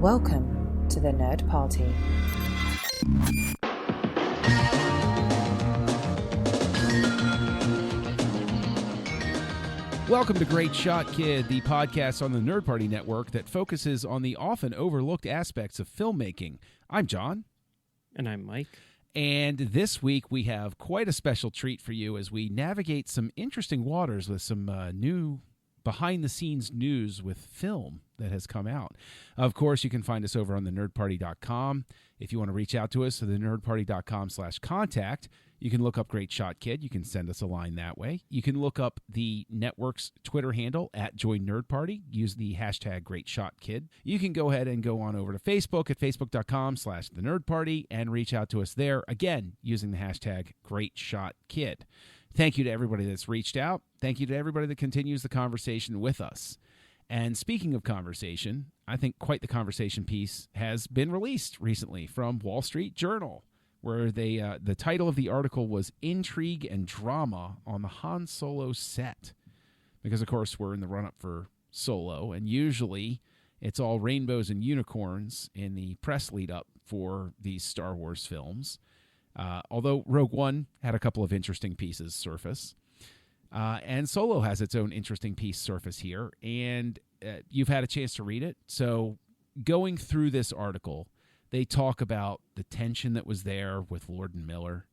Welcome to the Nerd Party. Welcome to Great Shot Kid, the podcast on the Nerd Party Network that focuses on the often overlooked aspects of filmmaking. I'm John. And I'm Mike. And this week we have quite a special treat for you as we navigate some interesting waters with some new behind-the-scenes news with film that has come out. Of course, you can find us over on thenerdparty.com. If you want to reach out to us, thenerdparty.com/contact. You can look up Great Shot Kid. You can send us a line that way. You can look up the network's Twitter handle at Join Nerd Party. Use the hashtag Great Shot Kid. You can go ahead and go on over to Facebook at facebook.com/thenerdparty and reach out to us there, again, using the hashtag Great Shot Kid. Thank you to everybody that's reached out. Thank you to everybody that continues the conversation with us. And speaking of conversation, I think quite the conversation piece has been released recently from Wall Street Journal, where they the title of the article was Intrigue and Drama on the Han Solo Set. Because, of course, we're in the run-up for Solo, and usually it's all rainbows and unicorns in the press lead-up for these Star Wars films. Although Rogue One had a couple of interesting pieces surface. And Solo has its own interesting piece surface here, and you've had a chance to read it. So going through this article, they talk about the tension that was there with Lord and Miller,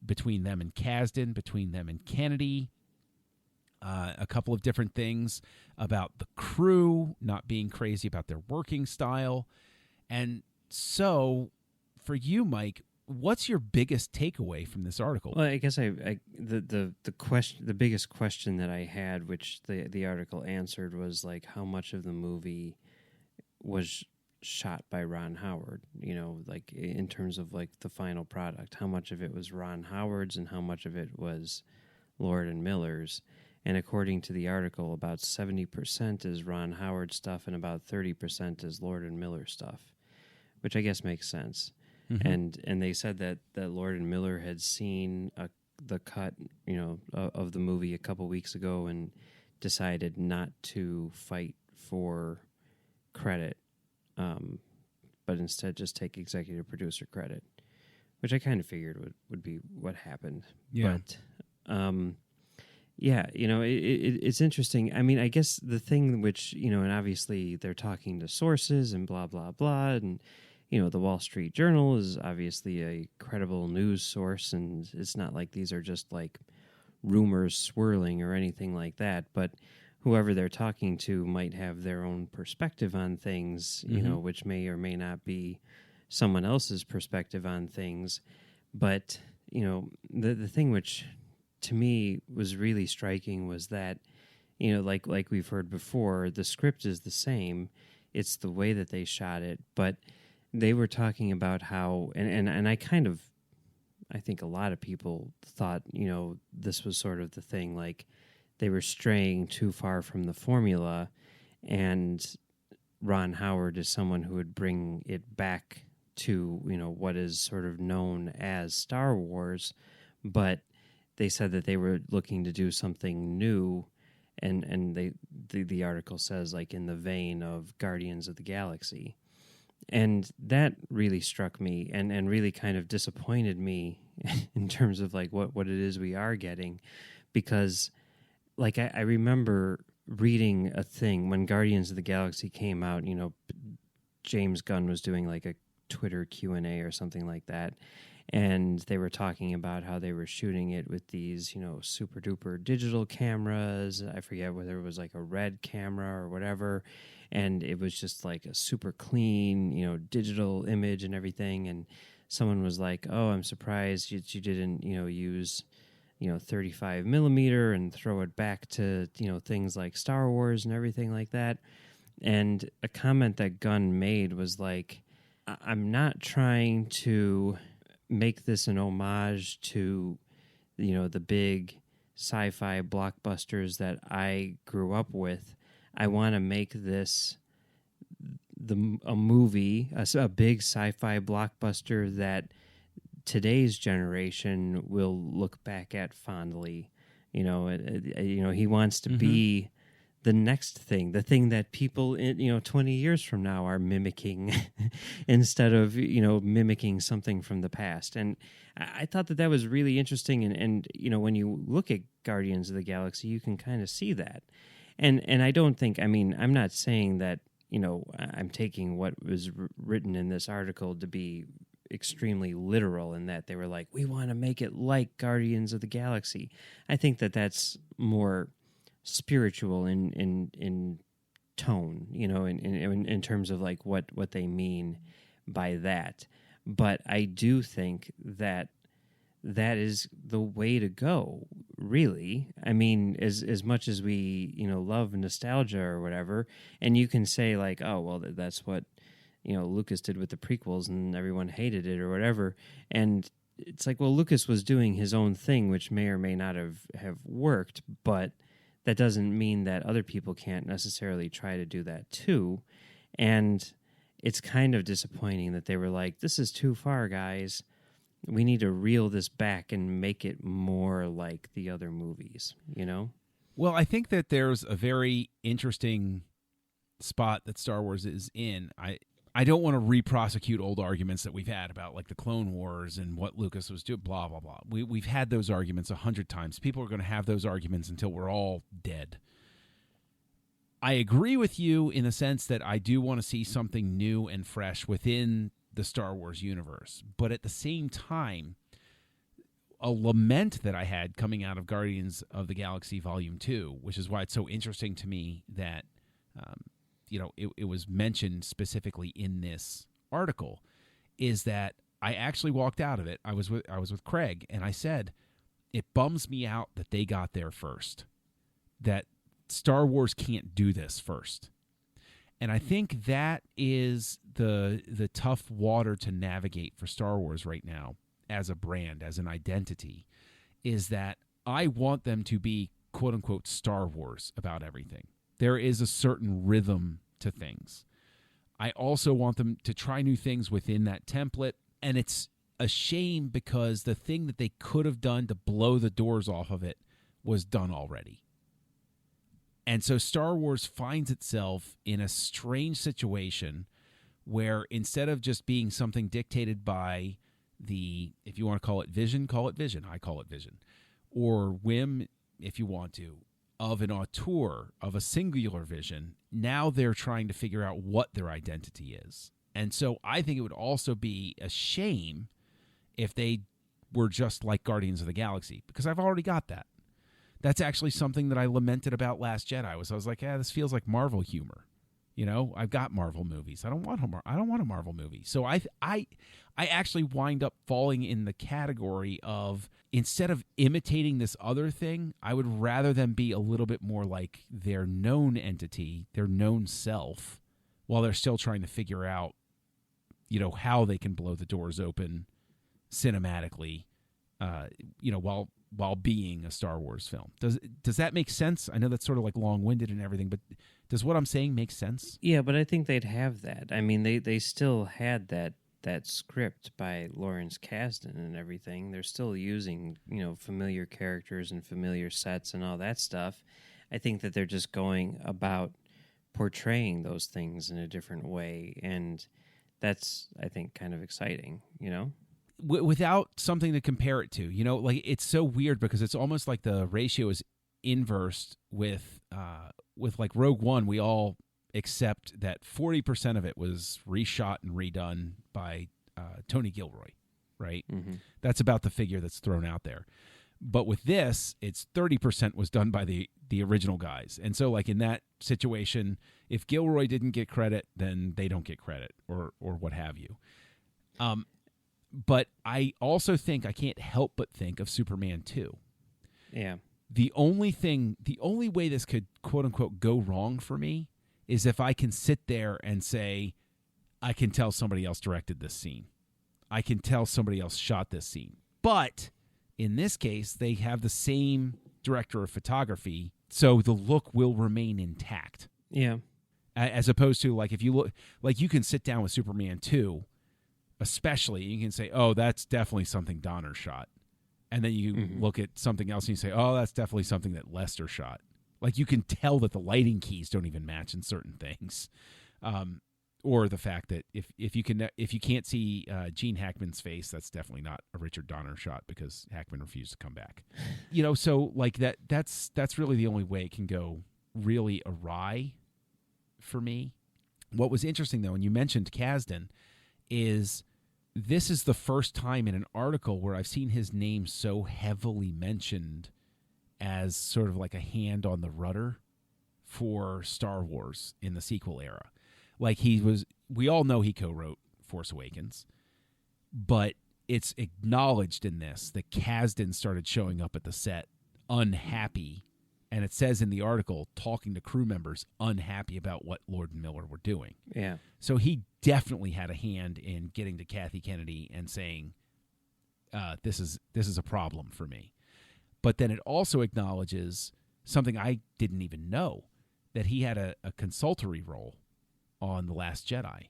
between them and Kasdan, between them and Kennedy, a couple of different things about the crew not being crazy about their working style. And so for you, Mike, what's your biggest takeaway from this article? Well, I guess the biggest question that I had, which the article answered, was like how much of the movie was shot by Ron Howard, like in terms of like the final product, how much of it was Ron Howard's and how much of it was Lord and Miller's. And according to the article, about 70% is Ron Howard stuff and about 30% is Lord and Miller stuff, which I guess makes sense. Mm-hmm. And they said that Lord and Miller had seen the cut, of the movie a couple weeks ago and decided not to fight for credit, but instead just take executive producer credit, which I kind of figured would be what happened. Yeah. But it's interesting. I mean, I guess the thing which, and obviously they're talking to sources and blah, blah, blah, and the Wall Street Journal is obviously a credible news source, and it's not like these are just like rumors swirling or anything like that. But whoever they're talking to might have their own perspective on things, mm-hmm. Which may or may not be someone else's perspective on things. But, the thing which to me was really striking was that, like we've heard before, the script is the same. It's the way that they shot it, but they were talking about how, and I think a lot of people thought, this was sort of the thing, like they were straying too far from the formula, and Ron Howard is someone who would bring it back to, what is sort of known as Star Wars, but they said that they were looking to do something new, and the article says, like, in the vein of Guardians of the Galaxy. And that really struck me and really kind of disappointed me in terms of like what it is we are getting, because like I remember reading a thing when Guardians of the Galaxy came out, James Gunn was doing like a Twitter Q&A or something like that, and they were talking about how they were shooting it with these, super duper digital cameras. I forget whether it was like a red camera or whatever. And it was just like a super clean, digital image and everything. And someone was like, "Oh, I'm surprised you didn't, use, 35 millimeter and throw it back to, things like Star Wars and everything like that." And a comment that Gunn made was like, "I'm not trying to make this an homage to, the big sci-fi blockbusters that I grew up with. I want to make this a movie, a big sci-fi blockbuster that today's generation will look back at fondly." He wants to be the next thing, the thing that people, 20 years from now are mimicking instead of, mimicking something from the past. And I thought that was really interesting. And when you look at Guardians of the Galaxy, you can kind of see that. And I don't think, I'm not saying that, I'm taking what was written in this article to be extremely literal in that they were like, we want to make it like Guardians of the Galaxy. I think that that's more spiritual in tone, in terms of like what they mean by that. But I do think that is the way to go, really. As much as we, love nostalgia or whatever, and you can say like, oh, well, that's what, Lucas did with the prequels and everyone hated it or whatever. And it's like, well, Lucas was doing his own thing, which may or may not have worked, but that doesn't mean that other people can't necessarily try to do that too. And it's kind of disappointing that they were like, this is too far, guys. We need to reel this back and make it more like the other movies, Well, I think that there's a very interesting spot that Star Wars is in. I don't want to re-prosecute old arguments that we've had about like the Clone Wars and what Lucas was doing, blah, blah, blah. We've had those arguments 100 times. People are going to have those arguments until we're all dead. I agree with you in the sense that I do want to see something new and fresh within the Star Wars universe. But at the same time, a lament that I had coming out of Guardians of the Galaxy Volume 2, which is why it's so interesting to me that it was mentioned specifically in this article, is that I actually walked out of it. I was with Craig, and I said, it bums me out that they got there first, that Star Wars can't do this first. And I think that is the tough water to navigate for Star Wars right now as a brand, as an identity, is that I want them to be, quote-unquote, Star Wars about everything. There is a certain rhythm to things. I also want them to try new things within that template, and it's a shame because the thing that they could have done to blow the doors off of it was done already. And so Star Wars finds itself in a strange situation where instead of just being something dictated by the, if you want to call it vision, I call it vision, or whim, if you want to, of an auteur, of a singular vision, now they're trying to figure out what their identity is. And so I think it would also be a shame if they were just like Guardians of the Galaxy, because I've already got that. That's actually something that I lamented about Last Jedi. I was like, this feels like Marvel humor. I've got Marvel movies. I don't want a Marvel movie. So I actually wind up falling in the category of, instead of imitating this other thing, I would rather them be a little bit more like their known entity, their known self, while they're still trying to figure out, how they can blow the doors open cinematically, while being a Star Wars film. Does that make sense? I know that's sort of like long-winded and everything, but does what I'm saying make sense? Yeah, but I think they'd have that. They still had that script by Lawrence Kasdan and everything. They're still using, familiar characters and familiar sets and all that stuff. I think that they're just going about portraying those things in a different way, and that's, I think, kind of exciting, Without something to compare it to, like it's so weird because it's almost like the ratio is inversed with like Rogue One. We all accept that 40% of it was reshot and redone by Tony Gilroy, right? Mm-hmm. That's about the figure that's thrown out there. But with this, it's 30% was done by the original guys. And so like in that situation, if Gilroy didn't get credit, then they don't get credit or what have you. But I also think, I can't help but think of Superman 2. Yeah. The only way this could, quote unquote, go wrong for me is if I can sit there and say, I can tell somebody else directed this scene. I can tell somebody else shot this scene. But in this case, they have the same director of photography, so the look will remain intact. Yeah. As opposed to, like, if you look, like, you can sit down with Superman 2, especially, you can say, oh, that's definitely something Donner shot. And then you look at something else and you say, oh, that's definitely something that Lester shot. Like, you can tell that the lighting keys don't even match in certain things. Or the fact that if you can't see Gene Hackman's face, that's definitely not a Richard Donner shot because Hackman refused to come back. So like that's really the only way it can go really awry for me. What was interesting though, and you mentioned Kasdan, is this is the first time in an article where I've seen his name so heavily mentioned as sort of like a hand on the rudder for Star Wars in the sequel era. Like we all know he co-wrote Force Awakens, but it's acknowledged in this that Kasdan started showing up at the set unhappy, and it says in the article, talking to crew members unhappy about what Lord and Miller were doing. Yeah. So he definitely had a hand in getting to Kathy Kennedy and saying, this is a problem for me. But then it also acknowledges something I didn't even know, that he had a consultory role on The Last Jedi.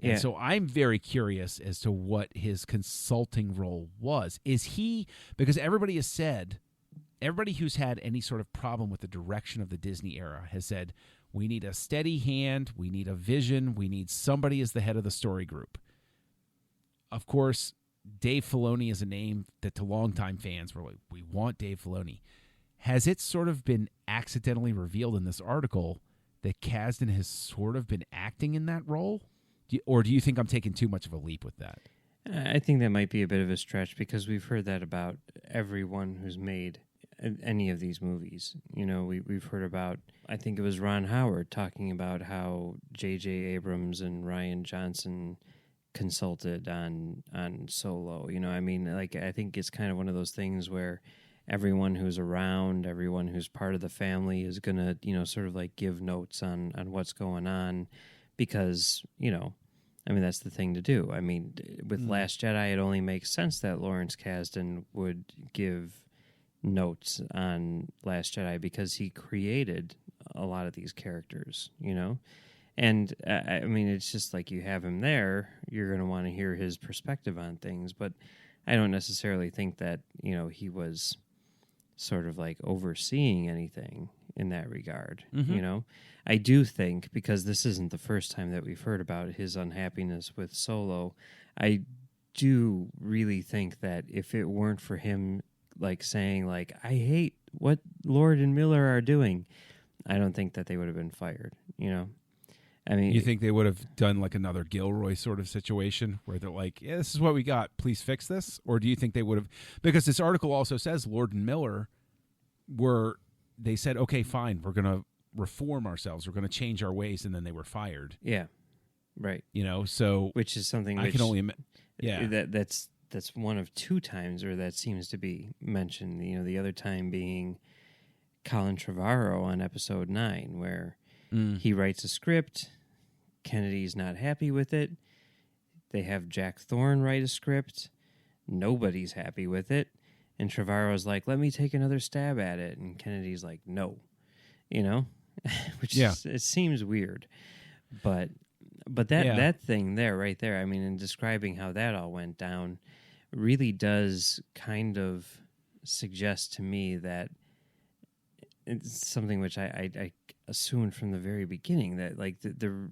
And so I'm very curious as to what his consulting role was. Is he, because everybody has said, everybody who's had any sort of problem with the direction of the Disney era has said, we need a steady hand, we need a vision, we need somebody as the head of the story group. Of course, Dave Filoni is a name that to longtime fans were like, we want Dave Filoni. Has it sort of been accidentally revealed in this article that Kasdan has sort of been acting in that role? Or do you think I'm taking too much of a leap with that? I think that might be a bit of a stretch because we've heard that about everyone who's made any of these movies. We've heard about, I think it was Ron Howard talking about how J.J. Abrams and Rian Johnson consulted on Solo. I think it's kind of one of those things where everyone who's around, everyone who's part of the family is going to, sort of like give notes on what's going on because, that's the thing to do. With Last Jedi, it only makes sense that Lawrence Kasdan would give notes on Last Jedi because he created a lot of these characters, And, it's just like you have him there, you're going to want to hear his perspective on things, but I don't necessarily think that, he was sort of like overseeing anything in that regard. I do think, because this isn't the first time that we've heard about his unhappiness with Solo, I do really think that if it weren't for him like saying like, I hate what Lord and Miller are doing, I don't think that they would have been fired, you think they would have done like another Gilroy sort of situation where they're like, yeah, this is what we got, please fix this? Or do you think they would have, because this article also says Lord and Miller they said, okay, fine, we're going to reform ourselves, we're going to change our ways, and then they were fired. Yeah, right. So which is something I can only that's one of two times where that seems to be mentioned. The other time being Colin Trevorrow on episode 9, where he writes a script, Kennedy's not happy with it, they have Jack Thorne write a script, nobody's happy with it, and Trevorrow's like, let me take another stab at it, and Kennedy's like, no, which it seems weird, but that thing there, right there, in describing how that all went down, really does kind of suggest to me that it's something which I assumed from the very beginning, that like the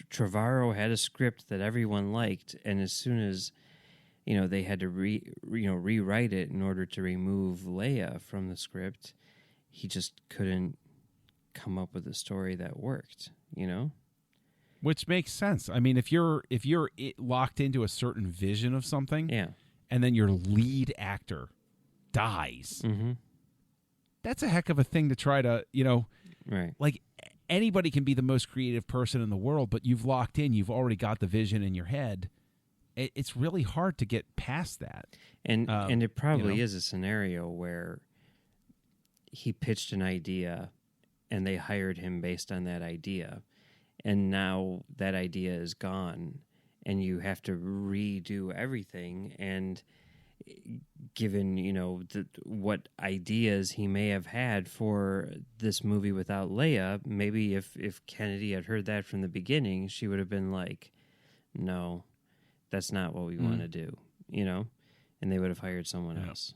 Trevorrow had a script that everyone liked, and as soon as they had to rewrite it in order to remove Leia from the script, he just couldn't come up with a story that worked. Which makes sense. If you're locked into a certain vision of something, and then your lead actor dies, that's a heck of a thing to try to, right. Like anybody can be the most creative person in the world, but you've locked in, you've already got the vision in your head. It's really hard to get past that. And it probably is a scenario where he pitched an idea and they hired him based on that idea. And now that idea is gone and you have to redo everything. And given, what ideas he may have had for this movie without Leia, maybe if Kennedy had heard that from the beginning, she would have been like, no, that's not what we want to do, and they would have hired someone else.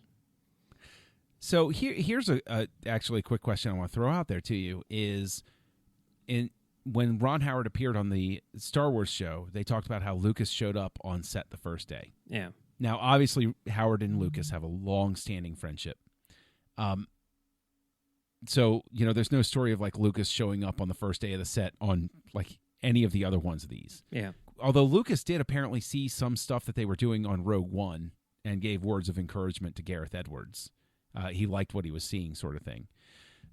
So here's actually a quick question I want to throw out there to you is when Ron Howard appeared on the Star Wars show, they talked about how Lucas showed up on set the first day. Yeah. Now, obviously, Howard and Lucas have a long-standing friendship. So, there's no story of like Lucas showing up on the first day of the set on like any of the other ones of these. Yeah. Although Lucas did apparently see some stuff that they were doing on Rogue One and gave words of encouragement to Gareth Edwards. He liked what he was seeing, sort of thing.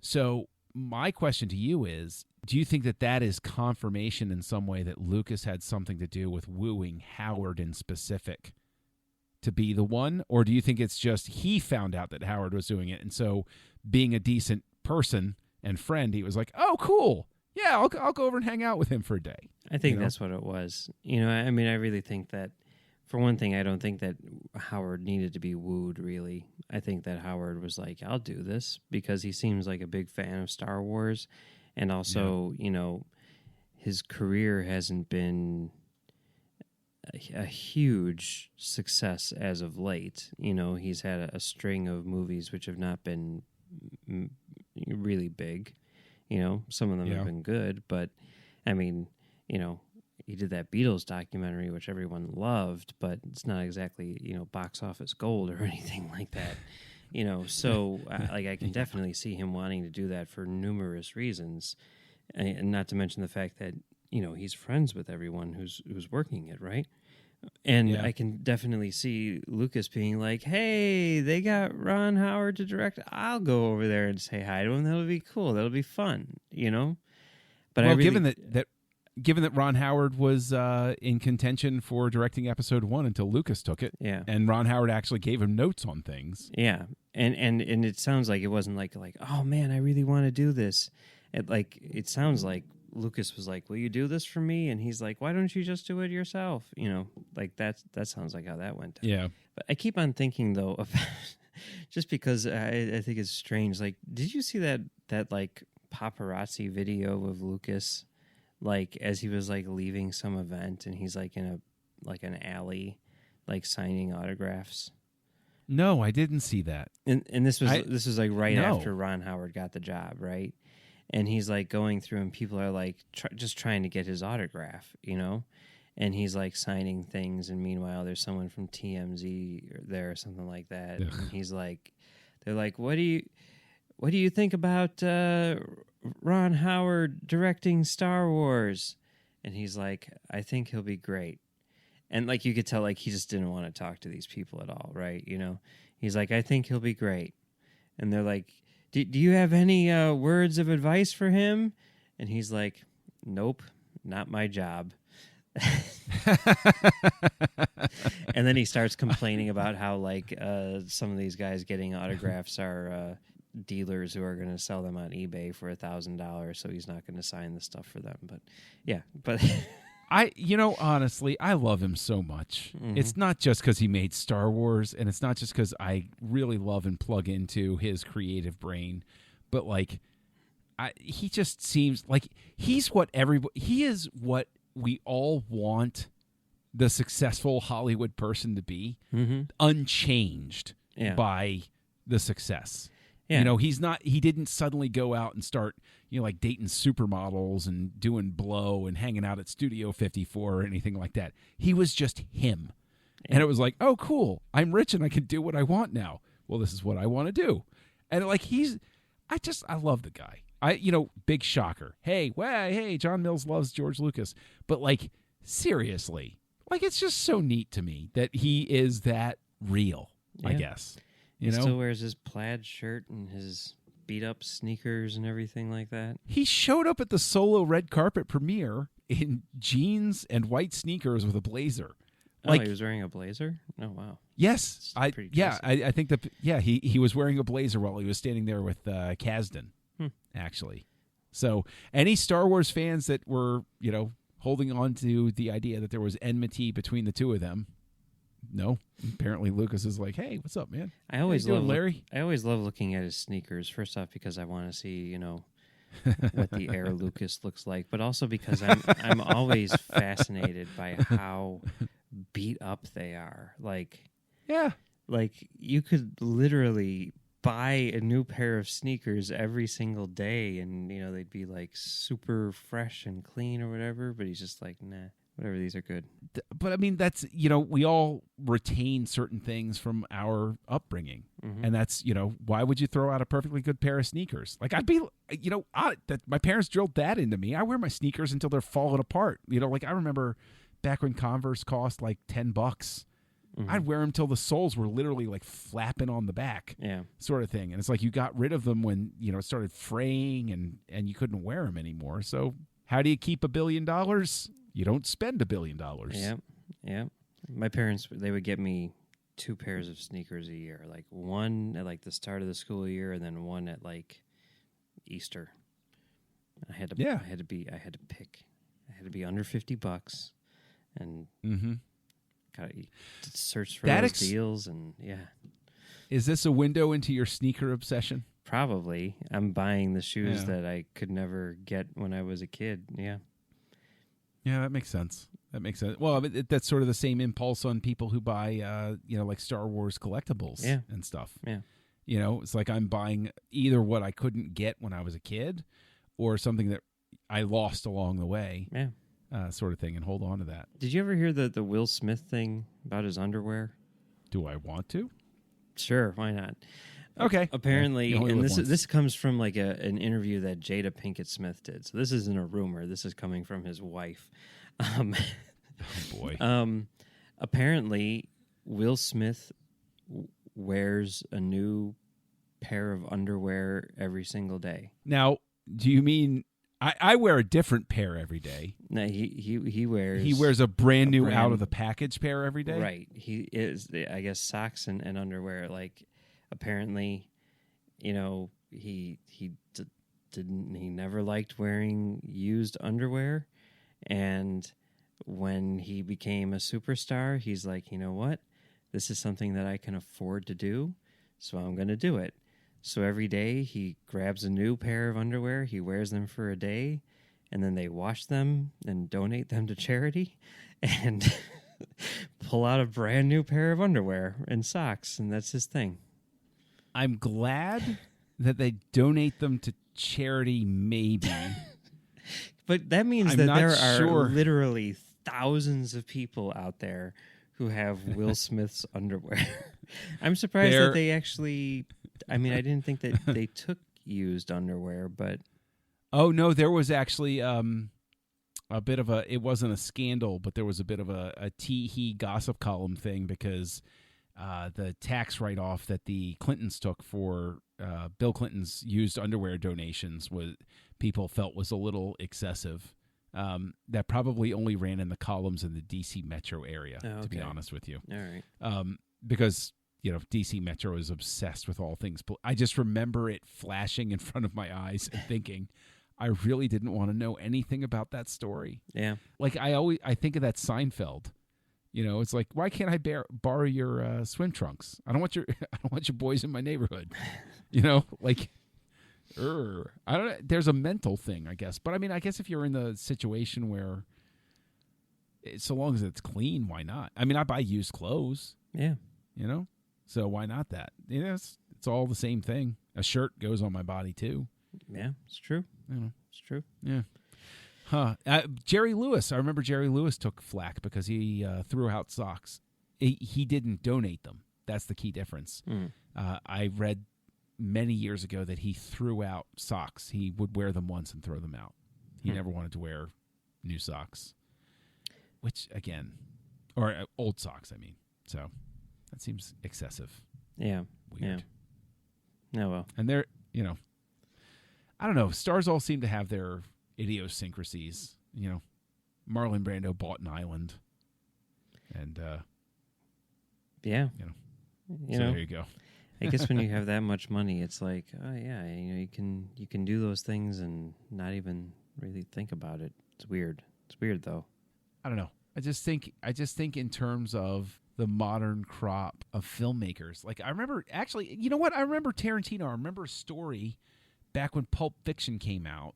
So my question to you is, do you think that is confirmation in some way that Lucas had something to do with wooing Howard in specific to be the one? Or do you think it's just he found out that Howard was doing it, and so being a decent person and friend, he was like, oh, cool. Yeah, I'll go over and hang out with him for a day. I think that's what it was. I mean, I really think that, for one thing, I don't think that Howard needed to be wooed, really. I think that Howard was like, I'll do this, because he seems like a big fan of Star Wars. And also, his career hasn't been a huge success as of late. He's had a string of movies which have not been really big. Some of them have been good, but I mean, he did that Beatles documentary, which everyone loved, but it's not exactly, box office gold or anything like that. So I can definitely see him wanting to do that for numerous reasons, and not to mention the fact that he's friends with everyone who's working it, right? And I can definitely see Lucas being like, "Hey, they got Ron Howard to direct. I'll go over there and say hi to him. That'll be cool. That'll be fun." But well, given that Ron Howard was in contention for directing Episode 1 until Lucas took it, and Ron Howard actually gave him notes on things. Yeah, and it sounds like it wasn't like, oh man, I really want to do this. It sounds like Lucas was like, will you do this for me? And he's like, why don't you just do it yourself? That sounds like how that went down. Yeah. But I keep on thinking, though, of just because I think it's strange. Like, did you see that paparazzi video of Lucas, as he was leaving some event, and he's in an alley, signing autographs? No, I didn't see that. And this was right after Ron Howard got the job, right? And he's going through, and people are just trying to get his autograph, and he's signing things. And meanwhile, there's someone from TMZ there or something like that. Ugh. And he's they're like, what do you think about Ron Howard directing Star Wars? And he's like, I think he'll be great. And you could tell, he just didn't want to talk to these people at all, right? He's like, I think he'll be great. And they're like, do you have any words of advice for him? And he's like, nope, not my job. And then he starts complaining about how some of these guys getting autographs are dealers who are going to sell them on eBay for $1,000, so he's not going to sign the stuff for them. But honestly, I love him so much. Mm-hmm. It's not just because he made Star Wars, and it's not just because I really love and plug into his creative brain, but he just seems like he is what we all want the successful Hollywood person to be, unchanged by the success. Yeah. He didn't suddenly go out and start, dating supermodels and doing blow and hanging out at Studio 54 or anything like that. He was just him. Yeah. And it was like, oh, cool. I'm rich and I can do what I want now. Well, this is what I want to do. And I love the guy. Big shocker. Hey, John Mills loves George Lucas. But seriously, it's just so neat to me that he is that real, I guess. He still wears his plaid shirt and his beat-up sneakers and everything like that. He showed up at the Solo red carpet premiere in jeans and white sneakers with a blazer. He was wearing a blazer? Oh, wow. Yes. I think he was wearing a blazer while he was standing there with Kasdan, actually. So any Star Wars fans that were, holding on to the idea that there was enmity between the two of them, no. Apparently, Lucas is like, "Hey, what's up, man? I always love Larry. I always love looking at his sneakers. First off, because I want to see, what the Air Lucas looks like, but also because I'm always fascinated by how beat up they are. You could literally buy a new pair of sneakers every single day, and they'd be like super fresh and clean or whatever. But he's just like, nah, whatever, these are good. But I mean, that's, we all retain certain things from our upbringing. Mm-hmm. And that's, why would you throw out a perfectly good pair of sneakers? Like I'd be, that my parents drilled that into me. I wear my sneakers until they're falling apart. Like I remember back when Converse cost like $10. Mm-hmm. I'd wear them till the soles were literally like flapping on the back, sort of thing. And it's like you got rid of them when it started fraying and you couldn't wear them anymore. So how do you keep $1 billion? You don't spend $1 billion. Yeah. My parents, they would get me 2 pairs of sneakers a year, like one at like the start of the school year, and then one at like Easter. I had to pick. I had to be under $50, and gotta search for those deals, and Is this a window into your sneaker obsession? Probably. I'm buying the shoes that I could never get when I was a kid. Yeah. Yeah, that makes sense. Well, I mean, that's sort of the same impulse on people who buy, like Star Wars collectibles and stuff. Yeah. It's like I'm buying either what I couldn't get when I was a kid or something that I lost along the way. Yeah. Sort of thing, and hold on to that. Did you ever hear the Will Smith thing about his underwear? Do I want to? Sure, why not? Okay. Apparently, and this comes from like an interview that Jada Pinkett Smith did. So this isn't a rumor. This is coming from his wife. Oh boy. Apparently, Will Smith wears a new pair of underwear every single day. Now, do you mean I wear a different pair every day? No, he wears a brand new out of the package pair every day. Right. He is, I guess, socks and underwear. Like, apparently, he never liked wearing used underwear, and when he became a superstar, he's like, you know what, this is something that I can afford to do, so I'm going to do it. So every day he grabs a new pair of underwear, he wears them for a day, and then they wash them and donate them to charity, and pull out a brand new pair of underwear and socks, and that's his thing. I'm glad that they donate them to charity, maybe. But that means that there are literally thousands of people out there who have Will Smith's underwear. I'm surprised that they actually... I mean, I didn't think that they took used underwear, but... Oh, no, there was actually a bit of a... It wasn't a scandal, but there was a bit of a tee-hee gossip column thing because the tax write-off that the Clintons took for Bill Clinton's used underwear donations people felt was a little excessive. That probably only ran in the columns in the D.C. metro area, to be honest with you. All right. Because... DC Metro is obsessed with all things. I just remember it flashing in front of my eyes and thinking, I really didn't want to know anything about that story. Yeah. Like I think of that Seinfeld. It's like, why can't I borrow your swim trunks? I don't want your boys in my neighborhood. Like, I don't know. There's a mental thing, I guess. But I mean, I guess if you're in the situation where, so long as it's clean, why not? I mean, I buy used clothes. Yeah. So why not that? It's all the same thing. A shirt goes on my body too. Yeah, it's true. It's true. Yeah. Huh. Jerry Lewis. I remember Jerry Lewis took flack because he threw out socks. He didn't donate them. That's the key difference. I read many years ago that he threw out socks. He would wear them once and throw them out. He never wanted to wear new socks. Which, again, or old socks, I mean. So... That seems excessive. Yeah. Weird. Yeah. Oh, well. And they're, I don't know. Stars all seem to have their idiosyncrasies. Marlon Brando bought an island. And, yeah. So there you go. I guess when you have that much money, it's like, oh, yeah, you can do those things and not even really think about it. It's weird. It's weird, though. I don't know. I just think in terms of the modern crop of filmmakers. Like, I remember, actually, you know what? I remember Tarantino. I remember a story back when Pulp Fiction came out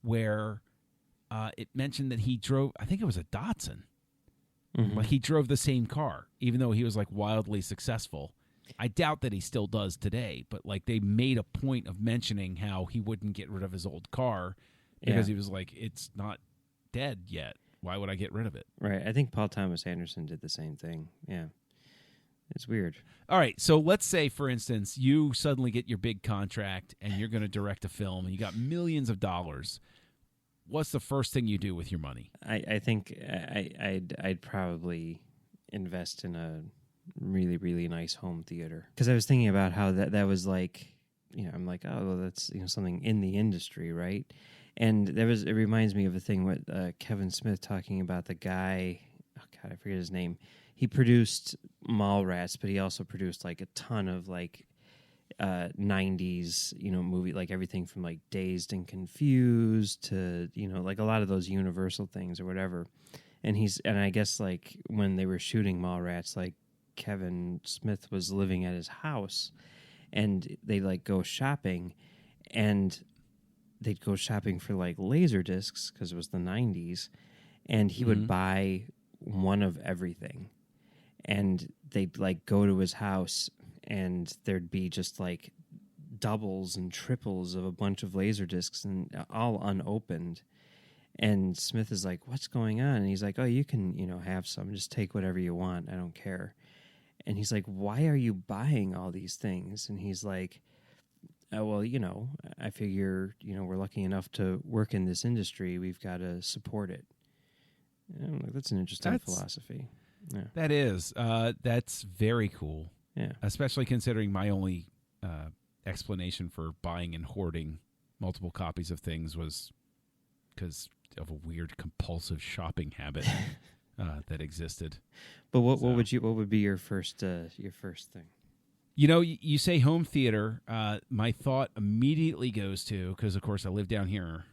where it mentioned that he drove, I think it was a Datsun. Mm-hmm. Like, he drove the same car, even though he was, like, wildly successful. I doubt that he still does today, but like they made a point of mentioning how he wouldn't get rid of his old car because he was like, it's not dead yet. Why would I get rid of it? Right. I think Paul Thomas Anderson did the same thing. Yeah. It's weird. All right. So let's say, for instance, you suddenly get your big contract and you're going to direct a film and you got millions of dollars. What's the first thing you do with your money? I think I'd probably invest in a really, really nice home theater. Because I was thinking about how that was like, I'm like, oh, well, that's something in the industry, right? And it reminds me of a thing with Kevin Smith talking about the guy, oh God, I forget his name. He produced Mallrats, but he also produced like a ton of like 90s, movie, like everything from like Dazed and Confused to, like a lot of those Universal things or whatever. And I guess like when they were shooting Mallrats, like Kevin Smith was living at his house and they like go shopping and they'd go shopping for like laser discs because it was the 90s, and he would buy one of everything, and they'd like go to his house and there'd be just like doubles and triples of a bunch of laser discs and all unopened. And Smith is like, what's going on? And he's like, oh, you can have some, just take whatever you want, I don't care. And he's like, why are you buying all these things? And he's like, oh, well, I figure, we're lucky enough to work in this industry. We've got to support it. And I'm like, that's an interesting philosophy. Yeah. That is. That's very cool. Yeah. Especially considering my only explanation for buying and hoarding multiple copies of things was because of a weird compulsive shopping habit that existed. But what would be your first thing? You say home theater. My thought immediately goes to, because of course I live down here,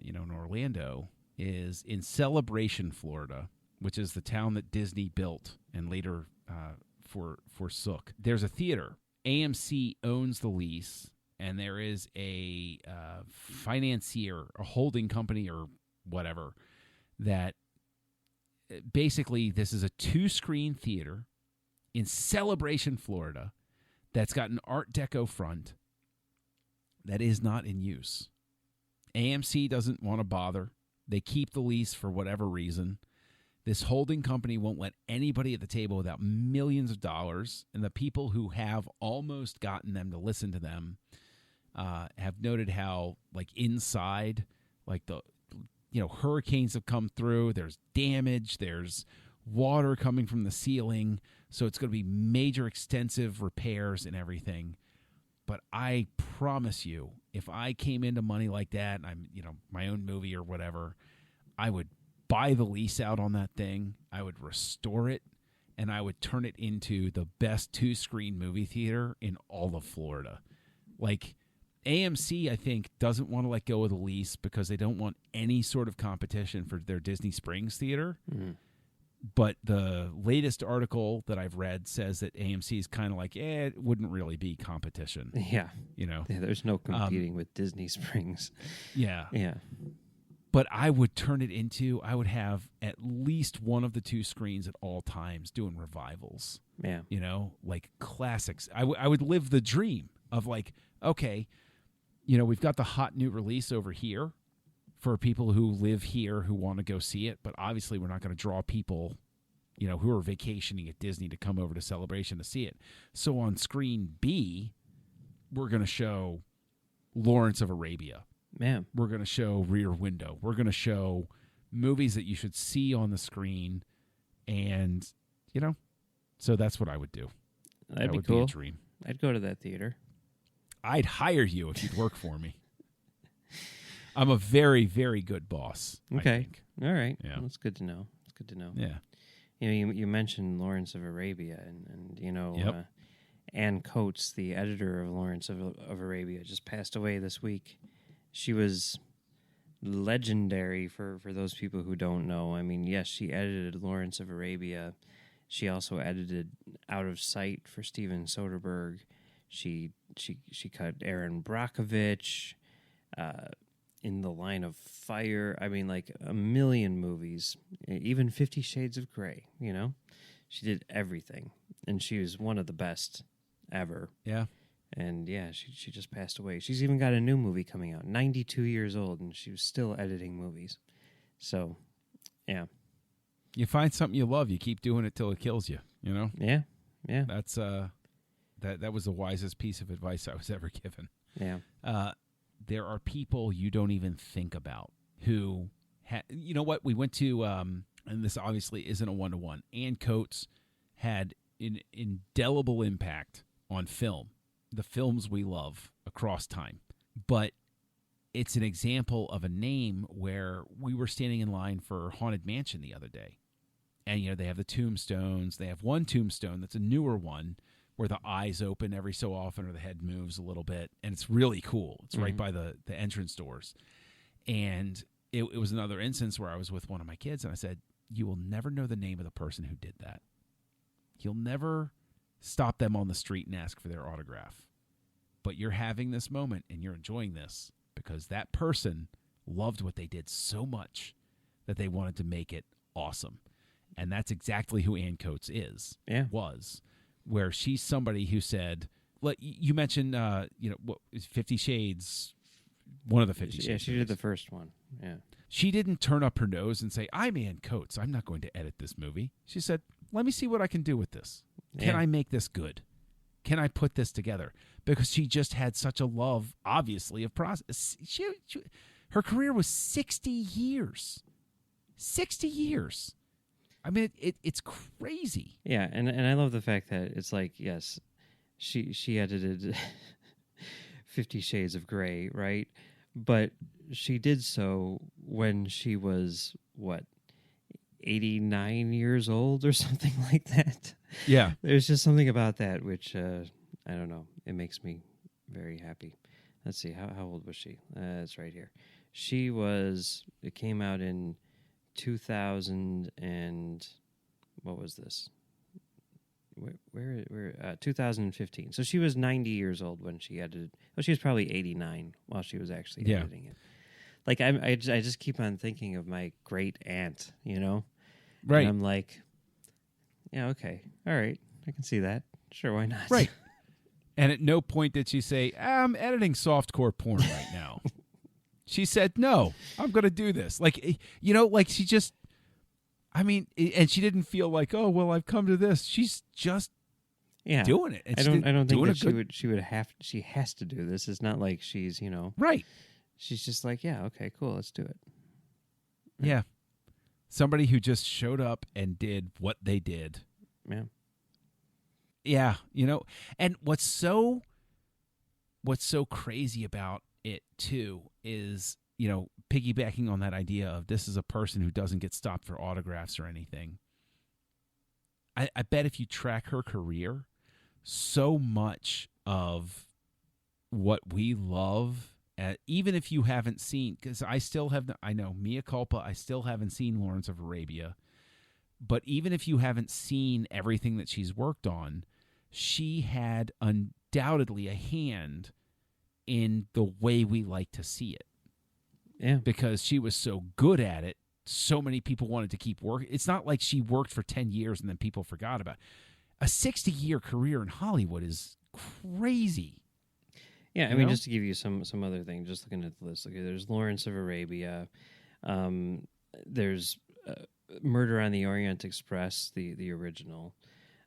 in Orlando, is in Celebration, Florida, which is the town that Disney built and later forsook. There's a theater. AMC owns the lease, and there is a financier, a holding company or whatever, that basically this is a 2-screen theater in Celebration, Florida, that's got an Art Deco front that is not in use. AMC doesn't want to bother. They keep the lease for whatever reason. This holding company won't let anybody at the table without millions of dollars, and the people who have almost gotten them to listen to them have noted how, like, inside, like hurricanes have come through. There's damage. There's water coming from the ceiling. So it's going to be major, extensive repairs and everything. But I promise you, if I came into money like that, and I'm, my own movie or whatever, I would buy the lease out on that thing. I would restore it, and I would turn it into the best 2-screen movie theater in all of Florida. Like, AMC, I think, doesn't want to let go of the lease because they don't want any sort of competition for their Disney Springs theater. Mm-hmm. But the latest article that I've read says that AMC is kind of like, it wouldn't really be competition. Yeah. Yeah, there's no competing with Disney Springs. Yeah. Yeah. But I would turn it into, I would have at least one of the 2 screens at all times doing revivals. Yeah. Like classics. I would live the dream of like, okay, we've got the hot new release over here for people who live here who want to go see it, but obviously we're not going to draw people, who are vacationing at Disney to come over to Celebration to see it. So on screen B, we're going to show Lawrence of Arabia. Man, we're going to show Rear Window. We're going to show movies that you should see on the screen, and so that's what I would do. That'd be would cool. Be a dream. I'd go to that theater. I'd hire you if you'd work for me. I'm a very, very good boss. Okay. I think. All right. Yeah. Well, that's good to know. It's good to know. Yeah. You mentioned Lawrence of Arabia, and Yep. Ann Coates, the editor of Lawrence of Arabia, just passed away this week. She was legendary for those people who don't know. I mean, yes, she edited Lawrence of Arabia. She also edited Out of Sight for Steven Soderbergh. She cut Aaron Brockovich, In the Line of Fire. I mean, like a million movies, even 50 Shades of Grey, She did everything, and she was one of the best ever. Yeah. And yeah, she just passed away. She's even got a new movie coming out. 92 years old, and she was still editing movies. So, yeah. You find something you love, you keep doing it till it kills you, you know? Yeah. Yeah. That's that was the wisest piece of advice I was ever given. Yeah. There are people you don't even think about who you know what? We went to and this obviously isn't a one-to-one. Ann Coates had an indelible impact on film, the films we love across time. But it's an example of a name where we were standing in line for Haunted Mansion the other day. And, you know, they have the tombstones. They have one tombstone that's a newer one where the eyes open every so often or the head moves a little bit. And it's really cool. It's right by the entrance doors. And it was another instance where I was with one of my kids and I said, you will never know the name of the person who did that. You'll never stop them on the street and ask for their autograph. But you're having this moment and you're enjoying this because that person loved what they did so much that they wanted to make it awesome. And that's exactly who Ann Coates was, where she's somebody who said, like you mentioned, 50 Shades, one of the 50 Shades. Yeah, she did the first one. Yeah. She didn't turn up her nose and say, I'm Ann Coates. I'm not going to edit this movie. She said, let me see what I can do with this. Can I make this good? Can I put this together? Because she just had such a love, obviously, of process. Her career was 60 years. 60 years. I mean, it's crazy. Yeah, and I love the fact that it's like, yes, she edited 50 Shades of Grey, right? But she did so when she was, 89 years old or something like that? Yeah. There's just something about that which, I don't know, it makes me very happy. Let's see, how old was she? It's right here. It came out in 2000 and what was this? Where 2015. So she was 90 years old when she edited. Well, she was probably 89 while she was actually editing it. Like I just keep on thinking of my great aunt, you know? Right. And I'm like, yeah, okay. All right. I can see that. Sure, why not? Right. And at no point did she say, I'm editing softcore porn right now. She said, no, I'm going to do this. Like, you know, like she just, I mean, and she didn't feel like, oh, well, I've come to this. She's just doing it. And I don't think that she has to do this. It's not like she's, you know. Right. She's just like, yeah, okay, cool, let's do it. Yeah. Somebody who just showed up and did what they did. Yeah. Yeah, you know, and what's so crazy about it too is, you know, piggybacking on that idea of this is a person who doesn't get stopped for autographs or anything. I bet if you track her career, so much of what we love, even if you haven't seen, because I know, mea culpa, I still haven't seen Lawrence of Arabia, but even if you haven't seen everything that she's worked on, she had undoubtedly a hand in the way we like to see it. Yeah. Because she was so good at it, so many people wanted to keep working. It's not like she worked for 10 years and then people forgot about it. A 60-year career in Hollywood is crazy. Yeah, I mean, just to give you some other thing, just looking at the list. Okay, there's Lawrence of Arabia. There's Murder on the Orient Express, the original.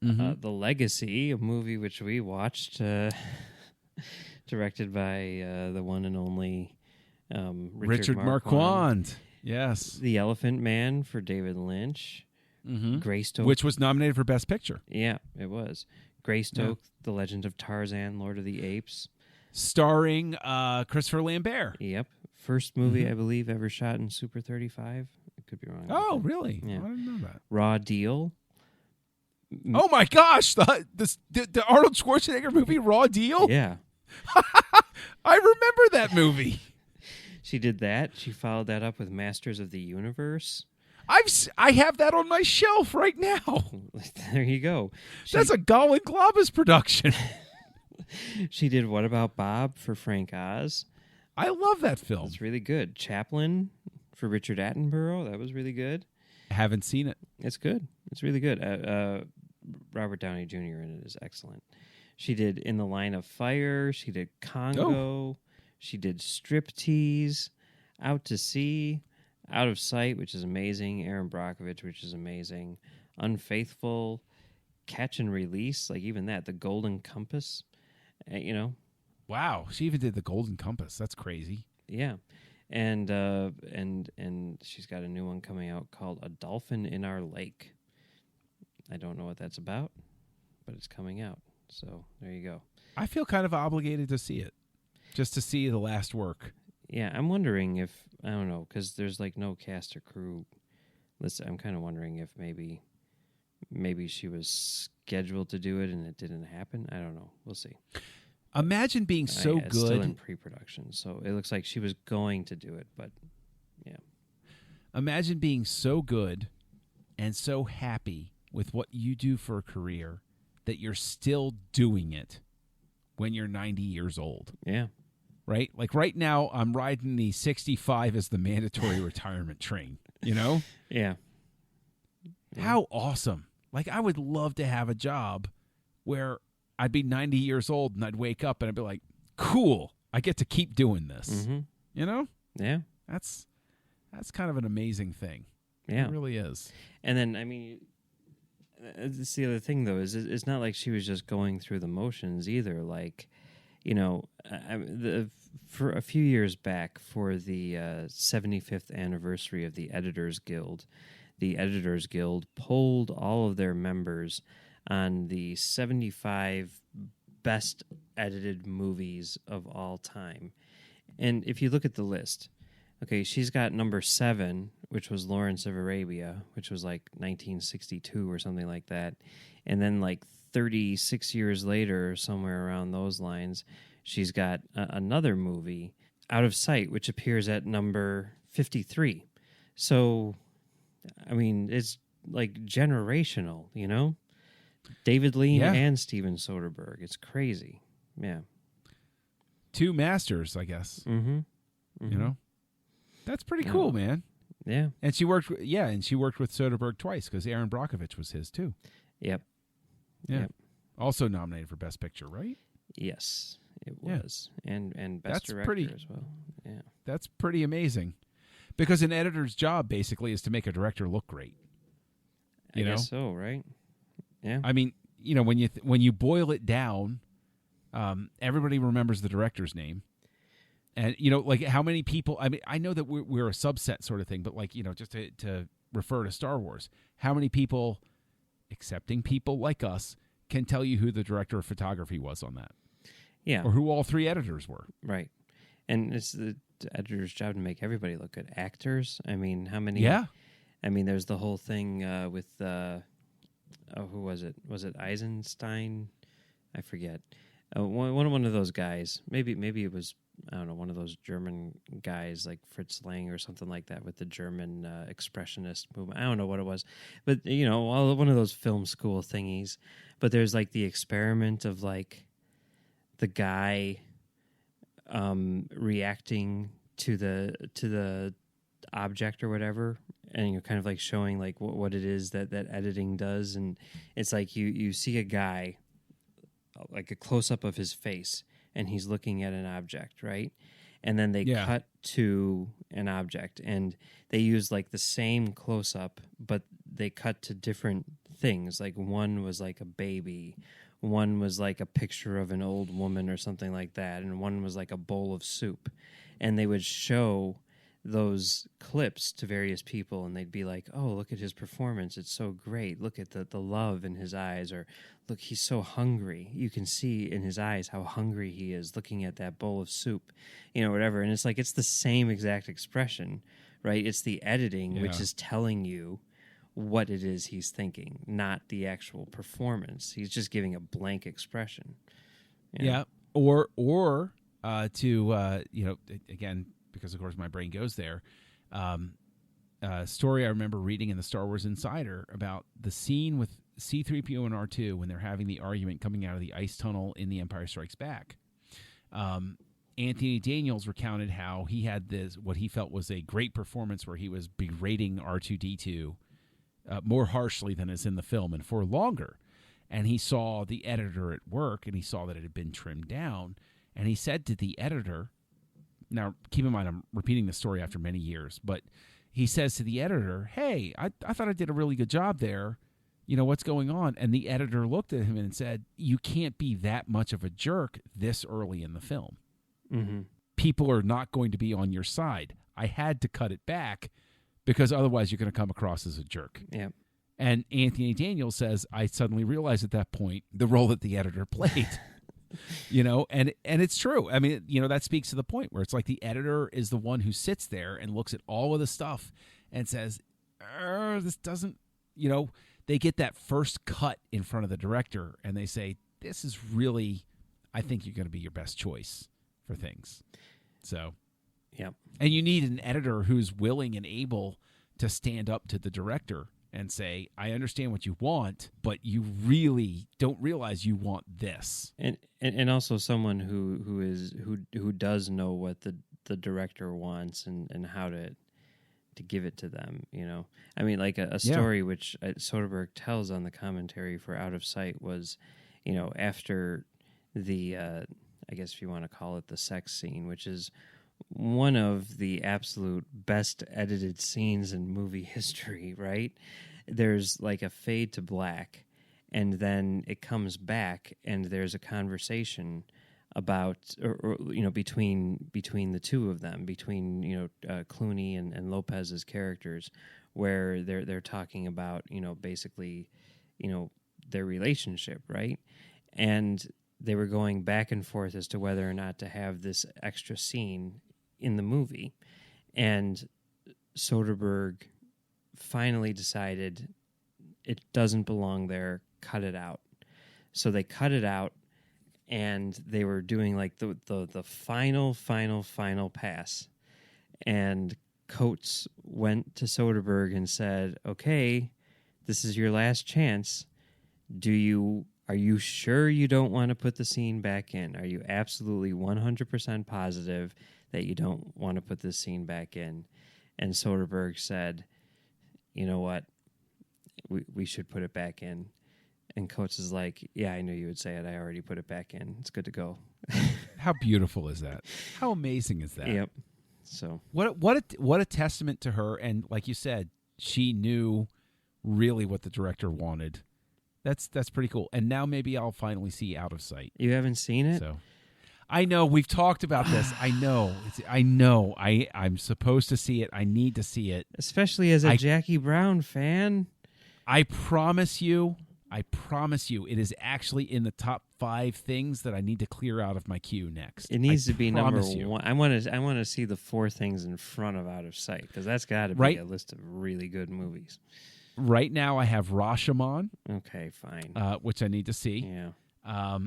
Mm-hmm. The Legacy, a movie which we watched, directed by the one and only Richard Marquand. Yes. The Elephant Man for David Lynch. Mm-hmm. Greystoke, which was nominated for Best Picture. Yeah, it was. Greystoke, The Legend of Tarzan, Lord of the Apes. Starring Christopher Lambert. Yep. First movie, I believe, ever shot in Super 35. I could be wrong. Oh, really? Yeah. I didn't know that. Raw Deal. Oh, my gosh. The Arnold Schwarzenegger movie, Raw Deal? Yeah. I remember that movie. She did that. She followed that up with Masters of the Universe. I have that on my shelf right now. There you go. That's a Golan Globus production. She did What About Bob for Frank Oz. I love that film. It's really good. Chaplin for Richard Attenborough. That was really good. Haven't seen it. It's good. It's really good. Robert Downey Jr. in it is excellent. She did In the Line of Fire. She did Congo. She did Striptease, Out to Sea, Out of Sight, which is amazing. Aaron Brockovich, which is amazing. Unfaithful, Catch and Release, like even that. The Golden Compass, you know. Wow, she even did the Golden Compass. That's crazy. Yeah, and she's got a new one coming out called A Dolphin in Our Lake. I don't know what that's about, but it's coming out. So there you go. I feel kind of obligated to see it, just to see the last work. Yeah, I'm wondering if, I don't know, because there's like no cast or crew list. I'm kind of wondering if maybe she was scheduled to do it and it didn't happen. I don't know. We'll see. Imagine being so It's good. still in pre-production, so it looks like she was going to do it, but yeah. Imagine being so good and so happy with what you do for a career that you're still doing it when you're 90 years old. Yeah. Right? Like right now, I'm riding the 65 as the mandatory retirement train, you know? Yeah. How awesome. Like, I would love to have a job where I'd be 90 years old and I'd wake up and I'd be like, cool, I get to keep doing this. Mm-hmm. You know? Yeah. That's kind of an amazing thing. Yeah. It really is. And then, I mean, it's the other thing, though, is it's not like she was just going through the motions either. Like, you know, for a few years back, for the 75th anniversary of the Editors Guild polled all of their members on the 75 best edited movies of all time. And if you look at the list, okay, she's got number 7, which was Lawrence of Arabia, which was like 1962 or something like that. And then like 36 years later, somewhere around those lines, she's got another movie, Out of Sight, which appears at number 53. So, I mean, it's like generational, you know? David Lean and Steven Soderbergh. It's crazy. Yeah. 2 masters, I guess. Mm-hmm. Mm-hmm. You know? That's pretty cool, man. Yeah. And she worked with Soderbergh twice because Aaron Brockovich was his too. Yep. Yeah. Yep. Also nominated for Best Picture, right? Yes, it was. And Best That's Director as well. Yeah. That's pretty amazing. Because an editor's job basically is to make a director look great. I guess so, right? Yeah. I mean, you know, when you boil it down, everybody remembers the director's name. And, you know, like how many people, I mean, I know that we're a subset sort of thing, but like, you know, just to refer to Star Wars, how many people, excepting people like us, can tell you who the director of photography was on that? Yeah. Or who all 3 editors were. Right. And it's the editor's job to make everybody look good. Actors, I mean, how many? Yeah. I mean, there's the whole thing with, who was it? Was it Eisenstein? I forget. One of those guys. Maybe it was, I don't know, one of those German guys like Fritz Lang or something like that with the German expressionist movement. I don't know what it was. But, you know, one of those film school thingies. But there's like the experiment of like the guy reacting to the object or whatever, and you're kind of like showing like what it is that editing does. And it's like you see a guy, like a close-up of his face, and he's looking at an object, right? And then they cut to an object, and they use like the same close-up, but they cut to different things. Like one was like a baby, one was like a picture of an old woman or something like that, and one was like a bowl of soup. And they would show those clips to various people, and they'd be like, oh, look at his performance, it's so great, look at the love in his eyes, or look, he's so hungry, you can see in his eyes how hungry he is looking at that bowl of soup, you know, whatever. And it's like, it's the same exact expression, right? It's the editing which is telling you what it is he's thinking, not the actual performance. He's just giving a blank expression, you know? Yeah. Or you know, again, because of course my brain goes there. A story I remember reading in the Star Wars Insider about the scene with C-3PO and R2 when they're having the argument coming out of the ice tunnel in The Empire Strikes Back. Anthony Daniels recounted how he had what he felt was a great performance where he was berating R2-D2 more harshly than is in the film and for longer. and he saw the editor at work, and he saw that it had been trimmed down, and he said to the editor, now keep in mind I'm repeating the story after many years, but he says to the editor, hey, I thought I did a really good job there. You know, what's going on? And the editor looked at him and said, you can't be that much of a jerk this early in the film. Mm-hmm. People are not going to be on your side. I had to cut it back because otherwise you're going to come across as a jerk. Yeah. And Anthony Daniels says, I suddenly realized at that point the role that the editor played. You know, and it's true. I mean, you know, that speaks to the point where it's like the editor is the one who sits there and looks at all of the stuff and says, this doesn't, you know, they get that first cut in front of the director and they say, this is really, I think you're going to be your best choice for things. So, yeah. And you need an editor who's willing and able to stand up to the director and say, I understand what you want, but you really don't realize you want this. And also someone who does know what the director wants and how to give it to them, you know. I mean, like a story which Soderbergh tells on the commentary for Out of Sight was, you know, after the I guess if you want to call it the sex scene, which is one of the absolute best edited scenes in movie history, right? There's like a fade to black, and then it comes back, and there's a conversation about, or you know, between the two of them, between, you know, Clooney and Lopez's characters, where they're talking about, you know, basically, you know, their relationship, right? And they were going back and forth as to whether or not to have this extra scene in the movie. And Soderbergh finally decided it doesn't belong there, cut it out. So they cut it out, and they were doing like the final pass. And Coates went to Soderbergh and said, okay, this is your last chance. Are you sure you don't want to put the scene back in? Are you absolutely 100% positive that you don't want to put this scene back in? And Soderbergh said, you know what? We should put it back in. And Coates is like, yeah, I knew you would say it. I already put it back in. It's good to go. How beautiful is that? How amazing is that? Yep. So what a testament to her. And like you said, she knew really what the director wanted. That's pretty cool. And now maybe I'll finally see Out of Sight. You haven't seen it? So I know we've talked about this. I know. I'm supposed to see it. I need to see it. Especially as a Jackie Brown fan. I promise you, it is actually in the top 5 things that I need to clear out of my queue next. It needs to be number 1. I want to see the 4 things in front of Out of Sight, because that's got to be a list of really good movies. Right now, I have Rashomon. Okay, fine. Which I need to see. Yeah.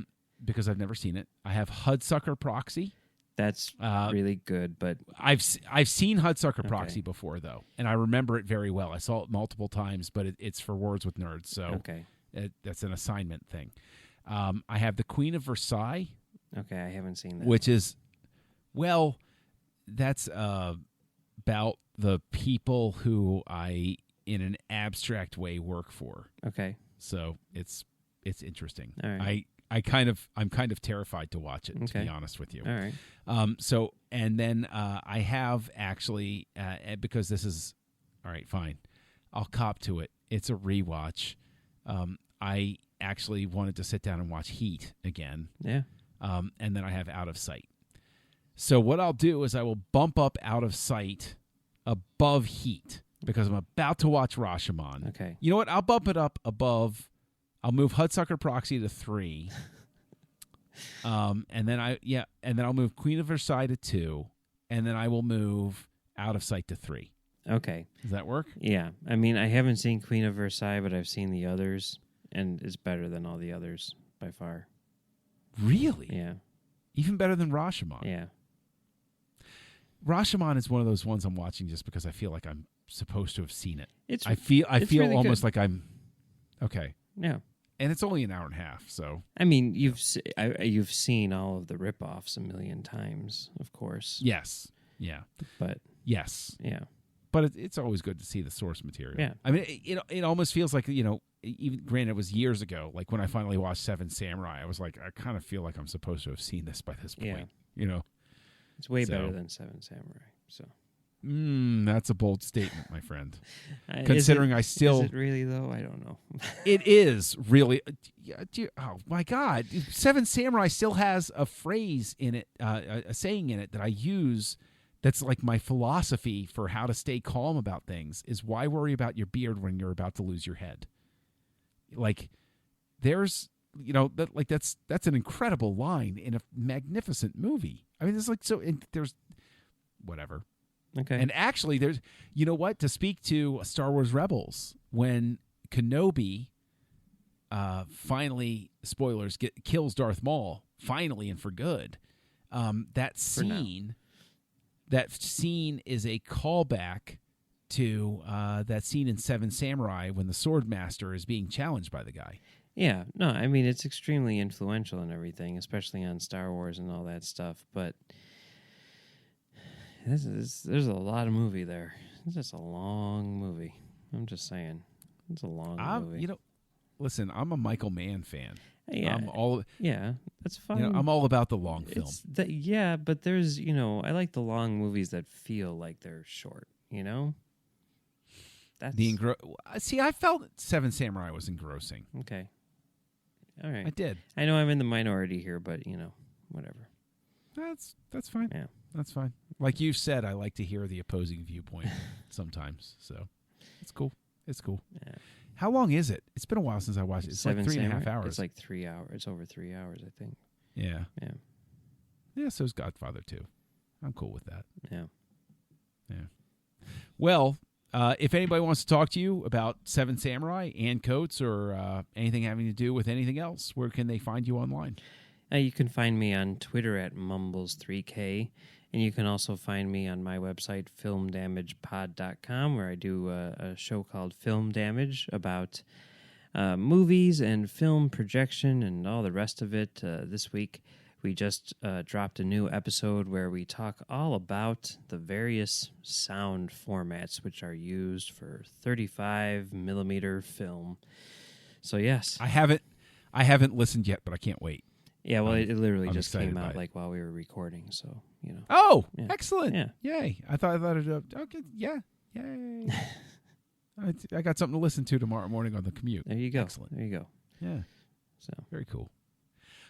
Because I've never seen it. I have Hudsucker Proxy. That's really good, but I've seen Hudsucker Proxy before, though, and I remember it very well. I saw it multiple times, but it's for Words with Nerds, so that's an assignment thing. I have The Queen of Versailles. Okay, I haven't seen that. Which is, well, that's about the people who I, in an abstract way, work for. Okay. So it's interesting. All right. I'm kind of terrified to watch it, to be honest with you. All right. So, and then I have actually, because this is, all right, fine. I'll cop to it. It's a rewatch. I actually wanted to sit down and watch Heat again. Yeah. And then I have Out of Sight. So what I'll do is I will bump up Out of Sight above Heat because I'm about to watch Rashomon. Okay. You know what? I'll bump it up above. I'll move Hudsucker Proxy to 3. And then I'll move Queen of Versailles to 2, and then I will move Out of Sight to 3. Okay. Does that work? Yeah. I mean, I haven't seen Queen of Versailles, but I've seen the others, and it's better than all the others by far. Really? Yeah. Even better than Rashomon? Yeah. Rashomon is one of those ones I'm watching just because I feel like I'm supposed to have seen it. I feel really almost good. Like I'm okay. Yeah. And it's only an hour and a half, so. I mean, you've seen all of the ripoffs a million times, of course. Yes. Yeah. But yes. Yeah. but it's always good to see the source material. Yeah. I mean, it almost feels like, even granted it was years ago, like when I finally watched Seven Samurai, I was like, I kind of feel like I'm supposed to have seen this by this point. Yeah. It's way better than Seven Samurai. So. That's a bold statement, my friend. Considering I still... Is it really, though? I don't know. It is really... Oh, my God. Seven Samurai still has a phrase in it, a saying in it that I use that's like my philosophy for how to stay calm about things is why worry about your beard when you're about to lose your head? Like, there's... that's an incredible line in a magnificent movie. I mean, it's like so... there's... Whatever. Okay. And actually, there's, to speak to Star Wars Rebels, when Kenobi finally, spoilers, kills Darth Maul, finally and for good, that scene is a callback to that scene in Seven Samurai when the Swordmaster is being challenged by the guy. Yeah. No, I mean, it's extremely influential and everything, especially on Star Wars and all that stuff, but... There's a lot of movie there. It's just a long movie. I'm just saying. It's a long movie. Listen, I'm a Michael Mann fan. Yeah. That's fine. I'm all about the long film. But there's, I like the long movies that feel like they're short, That's See, I felt Seven Samurai was engrossing. Okay. All right. I did. I know I'm in the minority here, but, whatever. That's fine. Yeah. That's fine. Like you said, I like to hear the opposing viewpoint sometimes. So it's cool. It's cool. Yeah. How long is it? It's been a while since I watched it. It's like 3.5 hours. It's like 3 hours. It's over 3 hours, I think. Yeah. Yeah. Yeah, so's Godfather too. I'm cool with that. Yeah. Yeah. Well, if anybody wants to talk to you about Seven Samurai and Coates or anything having to do with anything else, where can they find you online? You can find me on Twitter at Mumbles3K, and you can also find me on my website, filmdamagepod.com, where I do a show called Film Damage about movies and film projection and all the rest of it. This week, we just dropped a new episode where we talk all about the various sound formats which are used for 35 millimeter film. So, yes. I haven't listened yet, but I can't wait. Yeah, well, it literally I'm just came out like while we were recording, so Oh, yeah. Excellent! Yeah. Yay! I thought it. Okay, yeah, yay! I got something to listen to tomorrow morning on the commute. There you go. Excellent. There you go. Yeah. So very cool.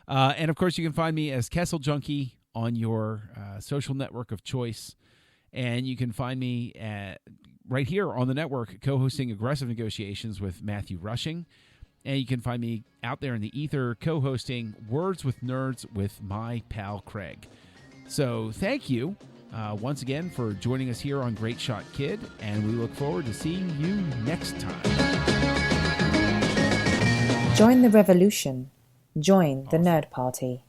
And of course, you can find me as Kessel Junkie on your social network of choice, and you can find me right here on the network co-hosting Aggressive Negotiations with Matthew Rushing. And you can find me out there in the ether co-hosting Words with Nerds with my pal Craig. So thank you once again for joining us here on Great Shot Kid, and we look forward to seeing you next time. Join the revolution. Join the Nerd Party.